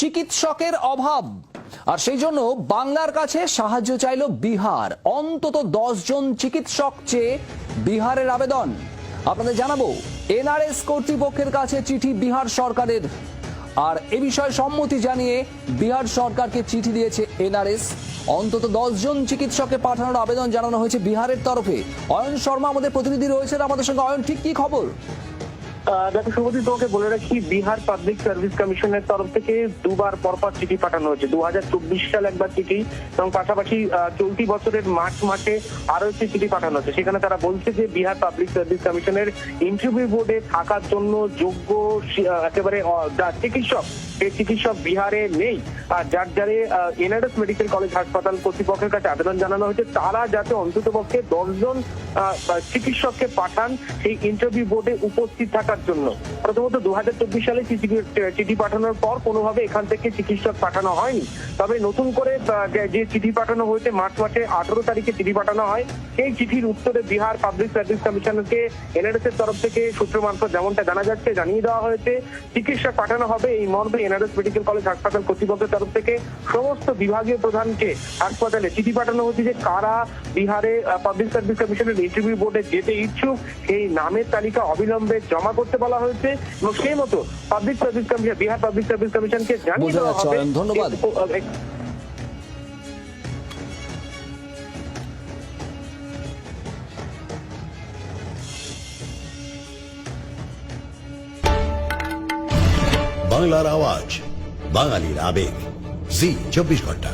চিকিৎসকের অভাব, আর সেই জন্য বাংলার কাছে সাহায্য চাইল বিহার। অন্তত 10 জন চিকিৎসক চেয়ে বিহারের আবেদন। আপনাদের জানাবো, এনআরএস কর্তৃপক্ষের কাছে চিঠি বিহার সরকারের, আর এ বিষয়ে সম্মতি জানিয়ে বিহার সরকারকে চিঠি দিয়েছে এনআরএস। অন্তত 10 জন চিকিৎসককে পাঠানোর আবেদন জানানো হয়েছে বিহারের তরফে। অয়ন শর্মা আমাদের প্রতিনিধি রয়েছেন আমাদের সঙ্গে। অয়ন, ঠিক কি খবর? দেখো শুভজিৎ, তোমাকে বলে রাখি, বিহার পাবলিক সার্ভিস কমিশনের তরফ থেকে দুবার পরপর চিঠি পাঠানো হয়েছে। 2024 সালে একবার চিঠি, এবং পাশাপাশি চলতি বছরের মার্চ মাসে আরো একটি চিঠি পাঠানো হয়েছে। সেখানে তারা বলছে যে বিহার পাবলিক সার্ভিস কমিশনের ইন্টারভিউ বোর্ডে থাকার জন্য যোগ্য একেবারে চিকিৎসক, এই চিকিৎসক বিহারে নেই। আর যারে এনআরএস মেডিকেল কলেজ হাসপাতাল কর্তৃপক্ষের কাছে আবেদন জানানো হয়েছে, তারা যাতে অন্ততপক্ষে 10 জন চিকিৎসককে পাঠান সেই ইন্টারভিউ বোর্ডে উপস্থিত থাকার জন্য। প্রথমত 2024 সালে চিঠি পাঠানোর পর কোনোভাবে এখান থেকে চিকিৎসক পাঠানো হয়নি। তবে নতুন করে যে চিঠি পাঠানো হয়েছে, মার্চ মাসে 18 তারিখে চিঠি পাঠানো হয়। সেই চিঠির উত্তরে বিহার পাবলিক সার্ভিস কমিশনকে এনআরএস এর তরফ থেকে সূত্র মারফত যেমনটা জানা যাচ্ছে জানিয়ে দেওয়া হয়েছে, চিকিৎসক পাঠানো হবে। এই মর্মে এনআরএস মেডিকেল কলেজ হাসপাতাল কর্তৃপক্ষের তরফ থেকে সমস্ত বিভাগীয় প্রধানকে হাসপাতালে চিঠি পাঠানো হচ্ছে যে কারা বিহারে পাবলিক সার্ভিস কমিশনের ইন্টারভিউ বোর্ডে যেতে ইচ্ছুক সেই নামের তালিকা অবিলম্বে জমা করতে বলা হয়েছে, এবং সেই মতো public service commission, Bihar public service কমিশনকে জানিয়ে দেওয়া হবে। ধন্যবাদ। বাংলার আওয়াজ, বাঙালির আবেগ, জি 24 ঘন্টা।